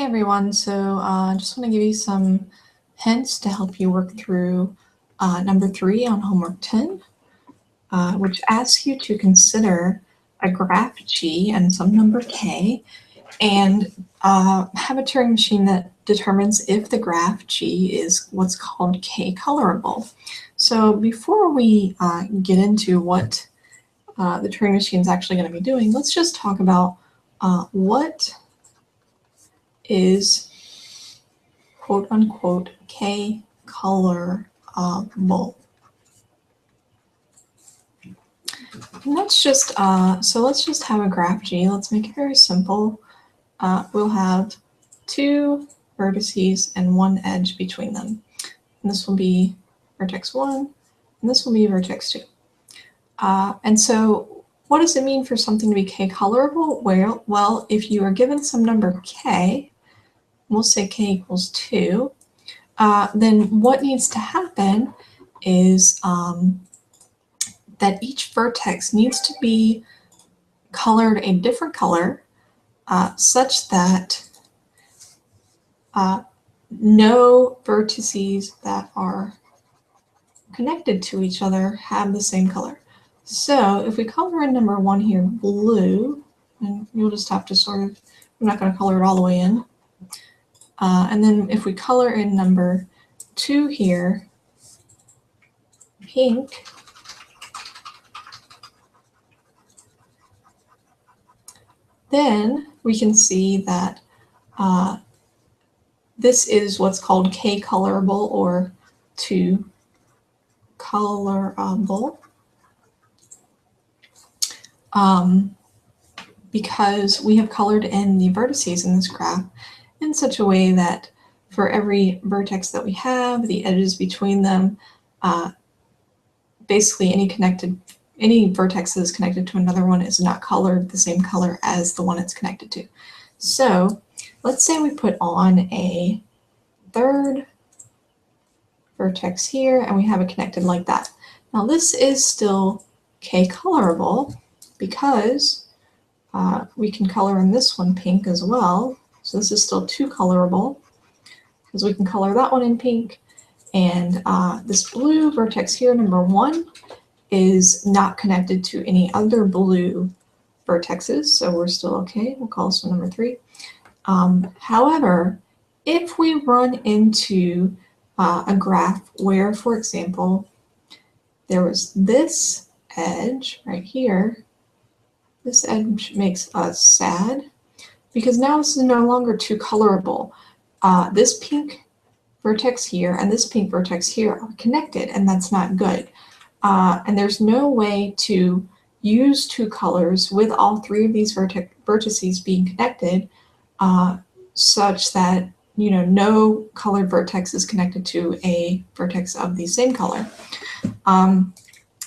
everyone, so just want to give you some hints to help you work through number 3 on homework 10, which asks you to consider a graph G and some number K and have a Turing machine that determines if the graph G is what's called k-colorable. So before we get into what the Turing machine is actually going to be doing, let's just talk about what is quote-unquote k-colorable. Let's just have a graph G. Let's make it very simple. We'll have 2 vertices and 1 edge between them. And this will be vertex 1, and this will be vertex 2. And so what does it mean for something to be k-colorable? Well, if you are given some number k, we'll say k equals 2, then what needs to happen is that each vertex needs to be colored a different color such that no vertices that are connected to each other have the same color. So if we color in number 1 here blue, and you'll just have to I'm not going to color it all the way in. And then if we color in number 2 here pink, then we can see that this is what's called k-colorable or 2 colorable, because we have colored in the vertices in this graph in such a way that for every vertex that we have, the edges between them, basically any vertex that is connected to another one is not colored the same color as the one it's connected to. So let's say we put on a 3rd vertex here and we have it connected like that. Now this is still k-colorable because we can color in this one pink as well. So this is still 2 colorable because we can color that one in pink. And this blue vertex here, number 1, is not connected to any other blue vertexes, so we're still okay. We'll call this one number 3. However, if we run into a graph where, for example, there was this edge right here, this edge makes us sad because now this is no longer 2 colorable. This pink vertex here and this pink vertex here are connected, and that's not good. And there's no way to use 2 colors with all 3 of these vertices being connected such that no colored vertex is connected to a vertex of the same color.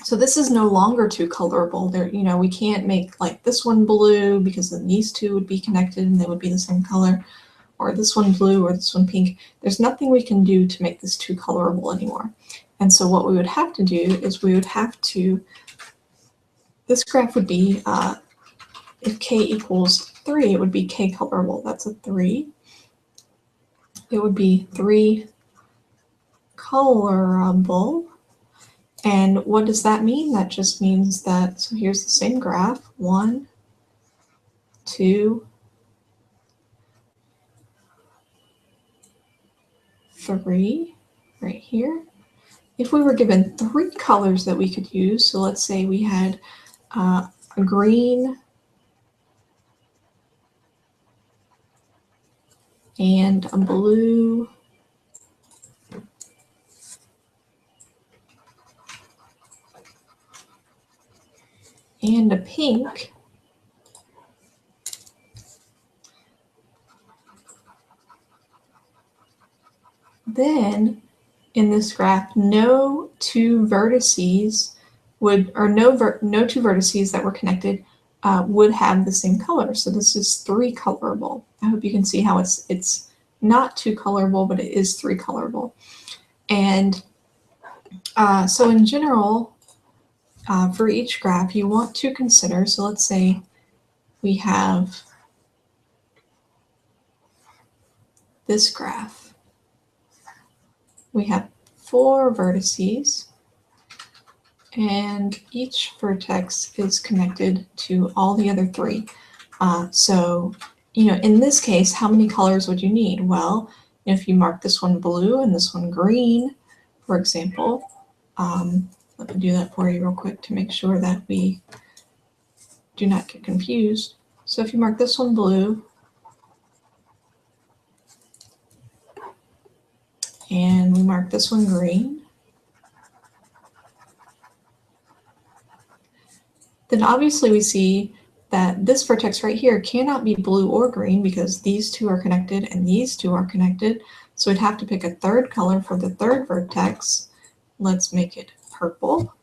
So this is no longer 2 colorable. We can't make like this one blue because then these 2 would be connected and they would be the same color, or this one blue or this one pink. There's nothing we can do to make this 2 colorable anymore. And so what we would have to do is this graph would be, if k equals 3, it would be k-colorable. That's a 3. It would be 3 colorable. And what does that mean? That just means that, so here's the same graph, 1, 2, 3, right here. If we were given 3 colors that we could use, so let's say we had a green and a blue and a pink, then in this graph, no 2 vertices no 2 vertices that were connected would have the same color. So this is 3 colorable. I hope you can see how it's not 2 colorable, but it is 3 colorable. And so in general, for each graph, you want to consider, so let's say we have this graph. We have 4 vertices, and each vertex is connected to all the other 3. So, in this case, how many colors would you need? Well, if you mark this one blue and this one green, for example, let me do that for you real quick to make sure that we do not get confused. So if you mark this one blue and we mark this one green, then obviously we see that this vertex right here cannot be blue or green because these 2 are connected and these 2 are connected. So we'd have to pick a 3rd color for the 3rd vertex. Let's make it purple.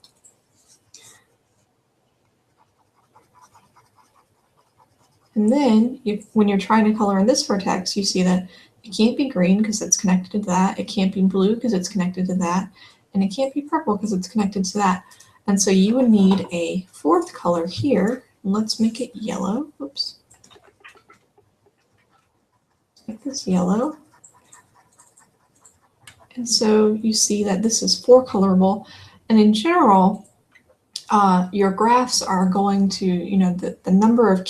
And then when you're trying to color in this vertex, you see that it can't be green because it's connected to that. It can't be blue because it's connected to that. And it can't be purple because it's connected to that. And so you would need a 4th color here. Let's make it yellow. Oops. Make this yellow. And so you see that this is 4-colorable. And in general, your graphs are going to, the number of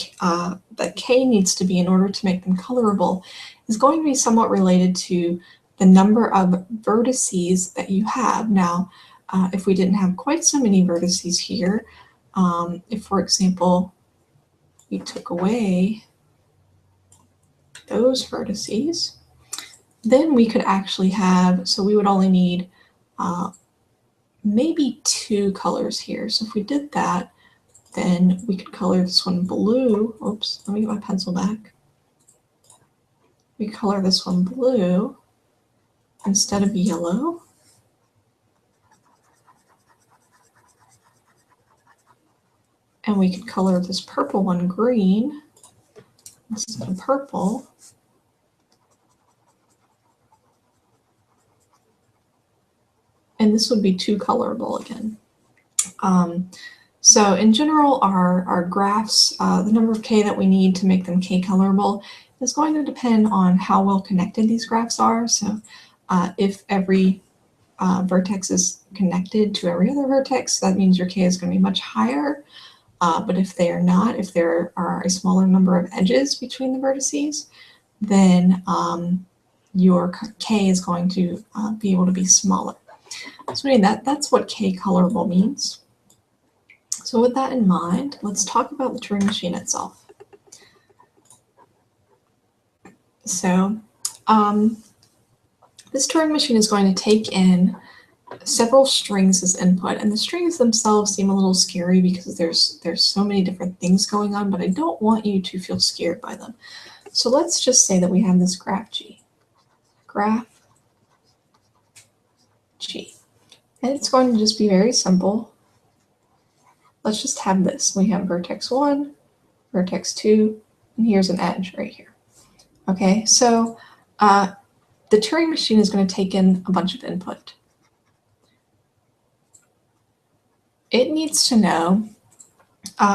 that k needs to be in order to make them colorable is going to be somewhat related to the number of vertices that you have. Now, if we didn't have quite so many vertices here, if, for example, we took away those vertices, then we could actually have, so we would only need maybe 2 colors here. So if we did that, then we could color this one blue. Oops, let me get my pencil back. We color this one blue instead of yellow. And we could color this purple one green instead of purple. And this would be 2-colorable again. So in general, our graphs, the number of k that we need to make them k-colorable is going to depend on how well connected these graphs are. So if every vertex is connected to every other vertex, that means your k is going to be much higher. But if they are not, if there are a smaller number of edges between the vertices, then your k is going to be able to be smaller. So that's what k-colorable means. So with that in mind, let's talk about the Turing machine itself. So this Turing machine is going to take in several strings as input, and the strings themselves seem a little scary because there's so many different things going on, but I don't want you to feel scared by them. So let's just say that we have this graph G. Graph G. And it's going to just be very simple. Let's just have this. We have vertex 1, vertex 2, and here's an edge right here. Okay, so the Turing machine is going to take in a bunch of input. It needs to know,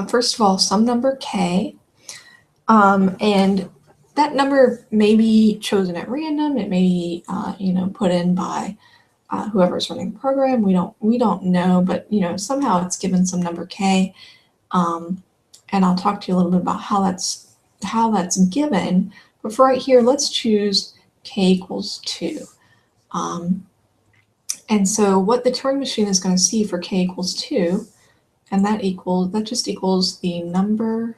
first of all, some number k, and that number may be chosen at random. It may be, put in by whoever's running the program. We don't know, but somehow it's given some number k, and I'll talk to you a little bit about how that's given. But for right here, let's choose k equals 2. And so what the Turing machine is going to see for k equals 2, and that just equals the number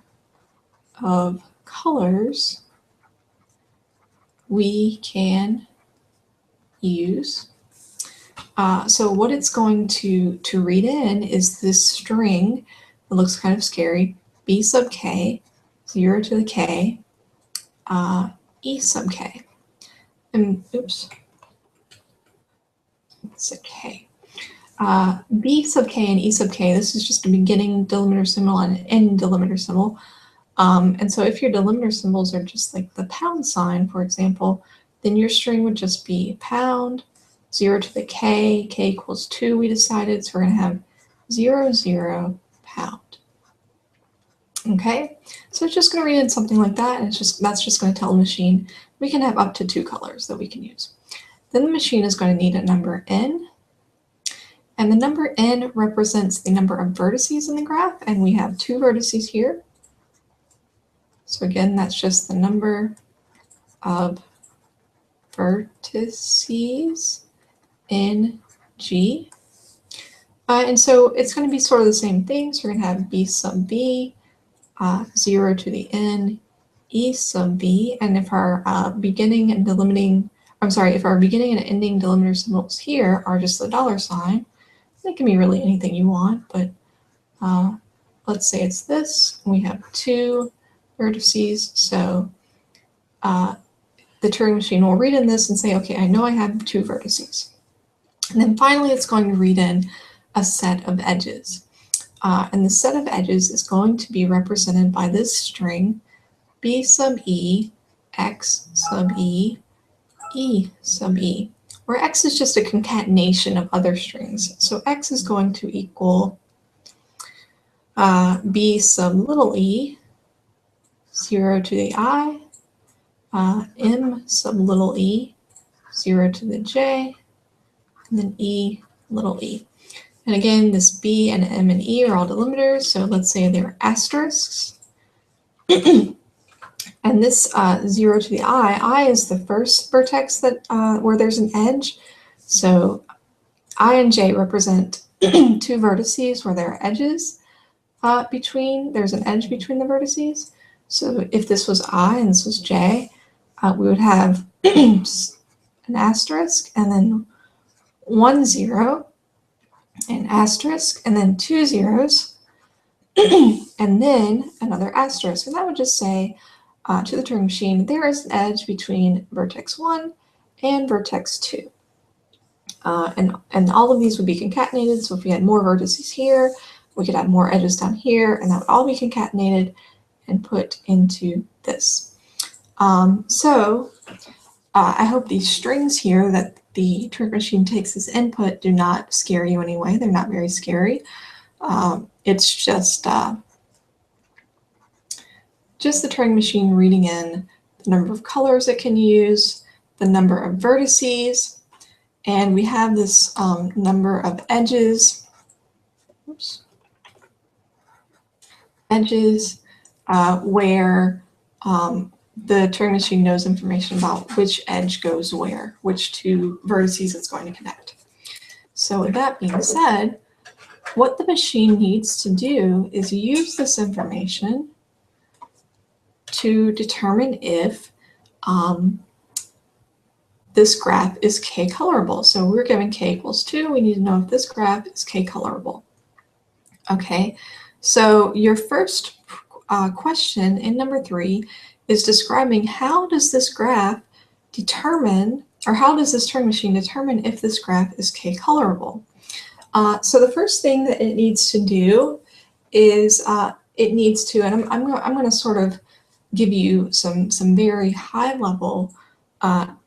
of colors we can use. So what it's going to read in is this string that looks kind of scary, b sub k, 0 to the k, e sub k. And oops, it's a k. B sub k and e sub k, this is just a beginning delimiter symbol and an end delimiter symbol. And so if your delimiter symbols are just like the pound sign, for example, then your string would just be pound, 0 to the k, k equals 2 we decided, so we're going to have 0, 0, pound. Okay, so it's just going to read in something like that, and that's just going to tell the machine we can have up to 2 colors that we can use. Then the machine is going to need a number n, and the number n represents the number of vertices in the graph, and we have 2 vertices here. So again, that's just the number of vertices in G. And so it's going to be sort of the same thing. So we're going to have b sub b, 0 to the n, e sub b, and if our beginning and delimiting, if our beginning and ending delimiter symbols here are just the $sign, it can be really anything you want, but let's say it's this. We have 2 vertices, so the Turing machine will read in this and say, okay, I know I have 2 vertices. And then finally, it's going to read in a set of edges. And the set of edges is going to be represented by this string, b sub e, x sub e, e sub e, where x is just a concatenation of other strings. So x is going to equal b sub little e, 0 to the I, m sub little e, 0 to the j, and then e little e. And again, this b and m and e are all delimiters, so let's say they're asterisks. And this 0 to the I is the first vertex that where there's an edge. So I and j represent 2 vertices where there are edges there's an edge between the vertices. So if this was I and this was j, we would have an asterisk and then 1 0, an asterisk, and then 2 zeros, and then another asterisk. And that would just say to the Turing machine, there is an edge between vertex 1 and vertex 2. And all of these would be concatenated. So if we had more vertices here, we could add more edges down here, and that would all be concatenated and put into this. I hope these strings here that the Turing machine takes as input do not scare you anyway. They're not very scary. It's just the Turing machine reading in the number of colors it can use, the number of vertices, and we have this number of edges. Oops. Edges where the Turing machine knows information about which edge goes where, which 2 vertices it's going to connect. So with that being said, what the machine needs to do is use this information to determine if this graph is k-colorable. So we're given k equals 2. We need to know if this graph is k-colorable. Okay, so your first question in number 3 is describing how does this graph determine, or how does this Turing machine determine if this graph is k-colorable? So the first thing that it needs to do is it needs to, and I'm going to sort of give you some very high-level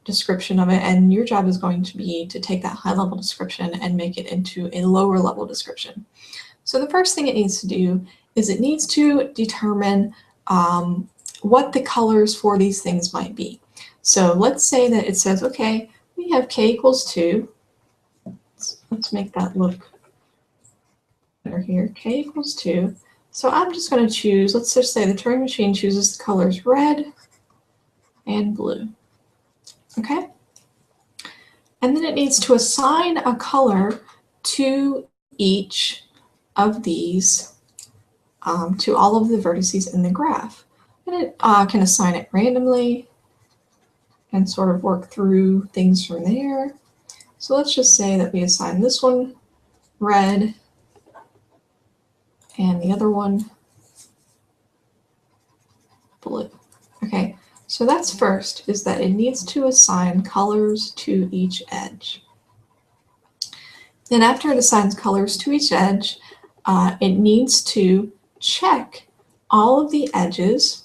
description of it, and your job is going to be to take that high-level description and make it into a lower-level description. So the first thing it needs to do is it needs to determine what the colors for these things might be. So let's say that it says, okay, we have k equals 2. Let's make that look better here. K equals 2. So I'm just going to choose, let's just say the Turing machine chooses the colors red and blue. Okay? And then it needs to assign a color to each of these, to all of the vertices in the graph. And it can assign it randomly and sort of work through things from there. So let's just say that we assign this one red and the other one blue. Okay, so that's first, is that it needs to assign colors to each edge. Then after it assigns colors to each edge, it needs to check all of the edges,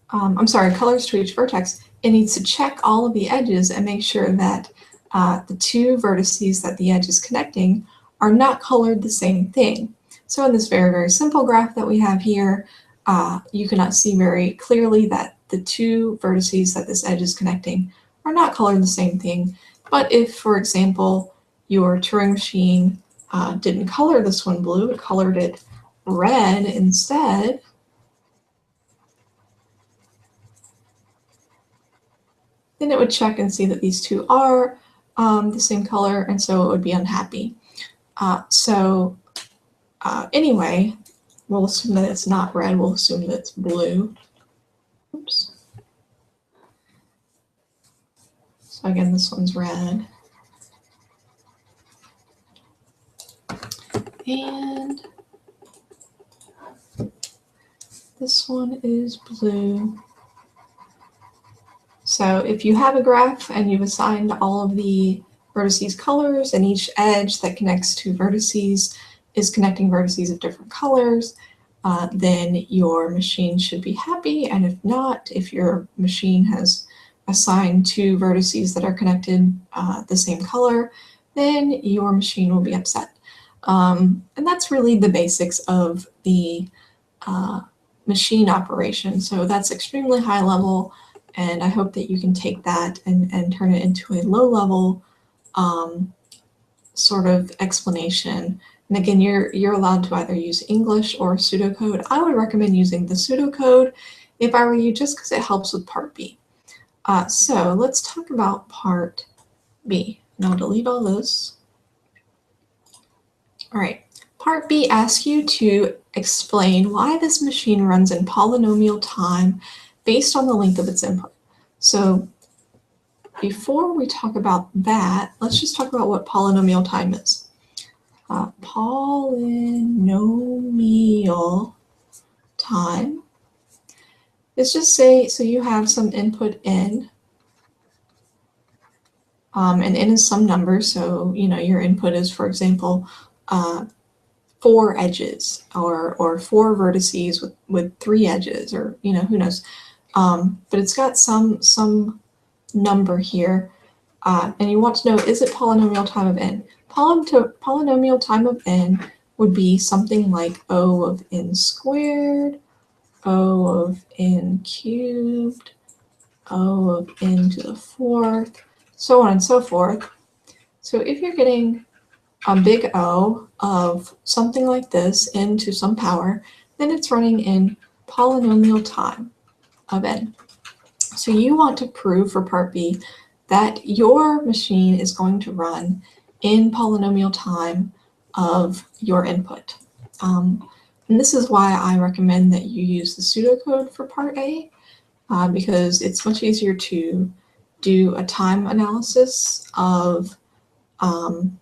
colors to each vertex. It needs to check all of the edges and make sure that the 2 vertices that the edge is connecting are not colored the same thing. So in this very, very simple graph that we have here, you cannot see very clearly that the two vertices that this edge is connecting are not colored the same thing. But if, for example, your Turing machine didn't color this one blue, it colored it red instead, then it would check and see that these two are the same color, and so it would be unhappy. Anyway, we'll assume that it's not red, we'll assume that it's blue. Oops. So again, this one's red. And this one is blue. So if you have a graph and you've assigned all of the vertices colors and each edge that connects to vertices is connecting vertices of different colors, then your machine should be happy. And if not, if your machine has assigned two vertices that are connected the same color, then your machine will be upset. And that's really the basics of the machine operation. So that's extremely high level, and I hope that you can take that and turn it into a low level sort of explanation. And again, you're allowed to either use English or pseudocode. I would recommend using the pseudocode if I were you, just because it helps with part B. So let's talk about part B. And I'll delete all this. All right, part B asks you to explain why this machine runs in polynomial time based on the length of its input. So before we talk about that, let's just talk about what polynomial time is. Polynomial time is just say, so you have some input n, and n is some number, so your input is, for example, 4 edges or 4 vertices with 3 edges, or who knows, but it's got some number here, and you want to know, is it polynomial time of n? Polynomial time of n would be something like O of n squared, O of n cubed, O of n to the 4th, so on and so forth. So if you're getting a big O of something like this, n to some power, then it's running in polynomial time of n. So you want to prove for part B that your machine is going to run in polynomial time of your input. And this is why I recommend that you use the pseudocode for part A, because it's much easier to do a time analysis of pseudocode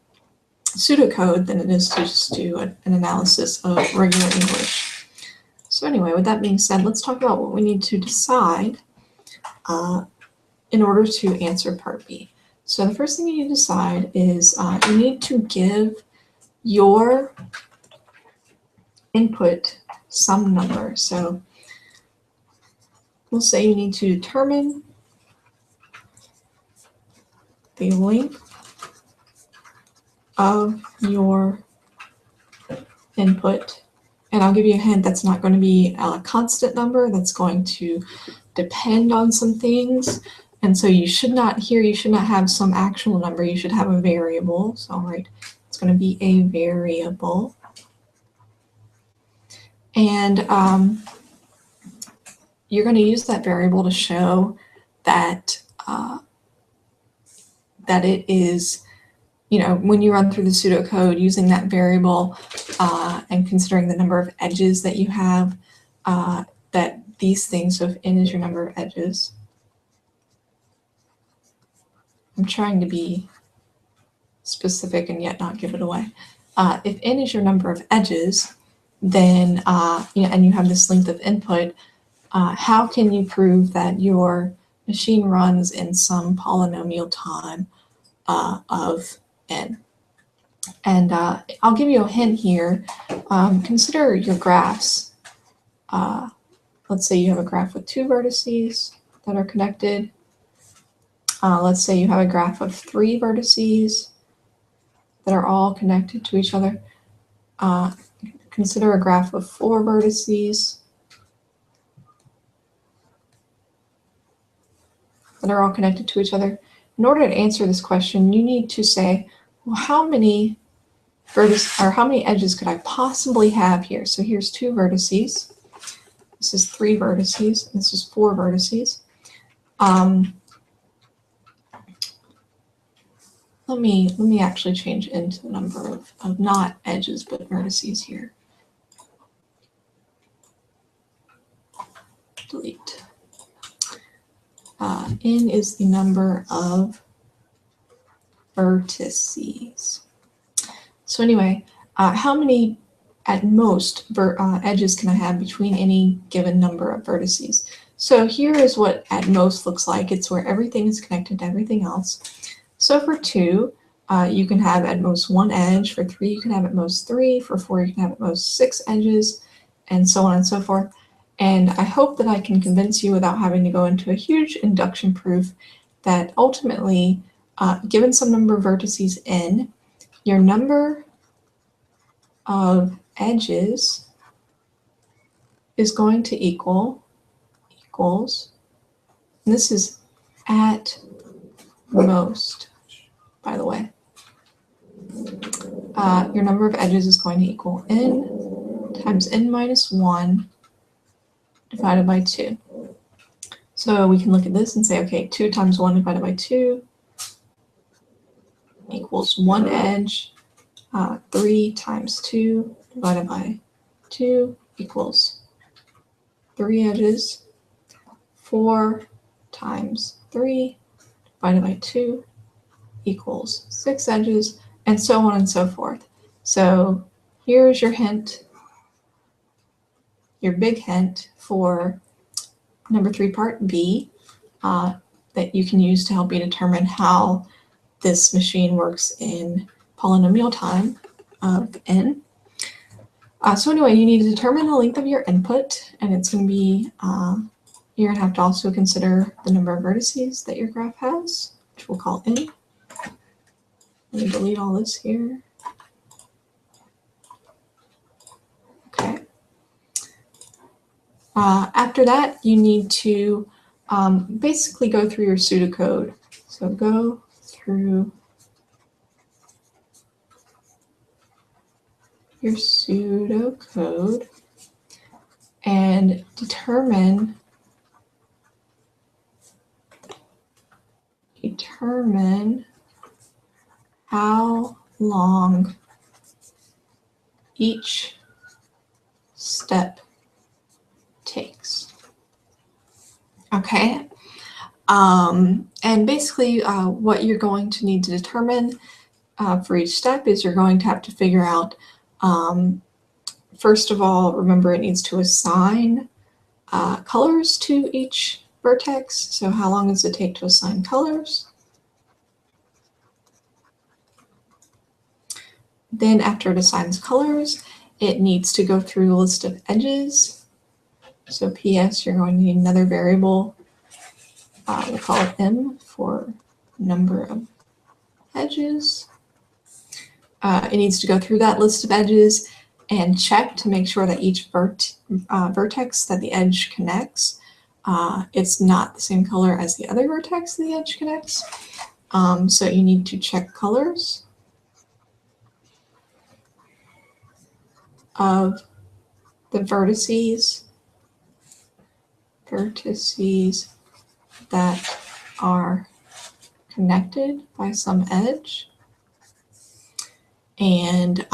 than it is to just do an analysis of regular English. So anyway, with that being said, let's talk about what we need to decide in order to answer part B. So the first thing you need to decide is you need to give your input some number. So we'll say you need to determine the length of your input. And I'll give you a hint, that's not going to be a constant number, that's going to depend on some things. And so you should not have some actual number, you should have a variable. So right, it's going to be a variable. And you're going to use that variable to show that that it is, when you run through the pseudocode using that variable and considering the number of edges that you have, that these things, so if n is your number of edges, I'm trying to be specific and yet not give it away. If n is your number of edges, then and you have this length of input, how can you prove that your machine runs in some polynomial time of n? And I'll give you a hint here. Consider your graphs. Let's say you have a graph with 2 vertices that are connected. Let's say you have a graph of 3 vertices that are all connected to each other. Consider a graph of 4 vertices. that are all connected to each other. In order to answer this question, you need to say, well, how many edges could I possibly have here? So here's 2 vertices. This is 3 vertices. This is 4 vertices. Let me actually change into the number of not edges but vertices here. Delete. N is the number of vertices. So anyway, how many at most edges can I have between any given number of vertices? So here is what at most looks like. It's where everything is connected to everything else. So for 2, you can have at most 1 edge. For 3, you can have at most 3. For 4, you can have at most 6 edges, and so on and so forth. And I hope that I can convince you without having to go into a huge induction proof that ultimately, given some number of vertices n, your number of edges is going to equals, and this is at most, by the way. Your number of edges is going to equal n times n minus 1 divided by 2. So we can look at this and say, okay, 2 times 1 divided by 2 equals 1 edge. 3 times 2 divided by 2 equals 3 edges. 4 times 3 divided by 2 equals 6 edges, and so on and so forth. So here's your hint, your big hint for number 3 part B that you can use to help you determine how this machine works in polynomial time of n. So anyway, you need to determine the length of your input, and it's going to be, you're going to have to also consider the number of vertices that your graph has, which we'll call n. Let me delete all this here. Okay. After that, you need to basically go through your pseudocode. So go through your pseudocode and determine how long each step takes. Okay, and basically what you're going to need to determine for each step is you're going to have to figure out, first of all, remember it needs to assign colors to each vertex. So how long does it take to assign colors? Then after it assigns colors, it needs to go through a list of edges. So PS, you're going to need another variable. We'll call it M for number of edges. It needs to go through that list of edges and check to make sure that each vertex that the edge connects, it's not the same color as the other vertex the edge connects. So you need to check colors of the vertices that are connected by some edge. And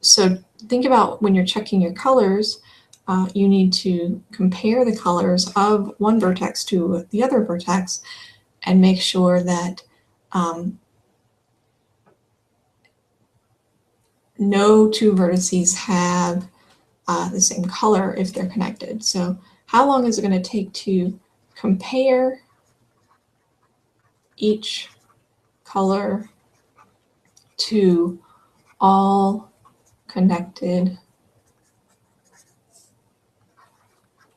so think about when you're checking your colors, you need to compare the colors of one vertex to the other vertex and make sure that no 2 vertices have the same color if they're connected. So how long is it going to take to compare each color to all connected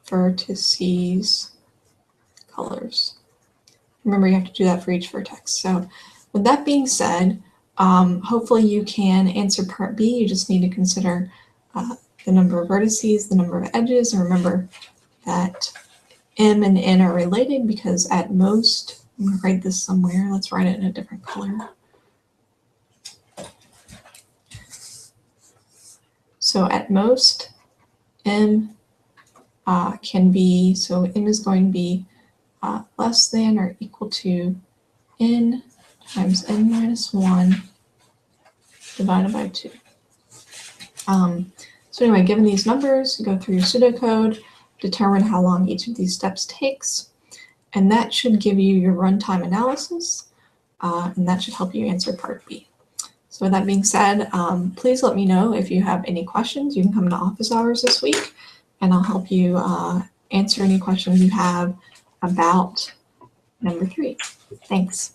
vertices colors? Remember, you have to do that for each vertex. So with that being said, hopefully you can answer part B. You just need to consider the number of vertices, the number of edges, and remember that M and N are related because at most, I'm going to write this somewhere. Let's write it in a different color. So at most, M can be, so M is going to be less than or equal to N times N minus 1 divided by 2. So anyway, given these numbers, go through your pseudocode, determine how long each of these steps takes, and that should give you your runtime analysis, and that should help you answer part B. So with that being said, please let me know if you have any questions. You can come to office hours this week, and I'll help you answer any questions you have about number 3. Thanks.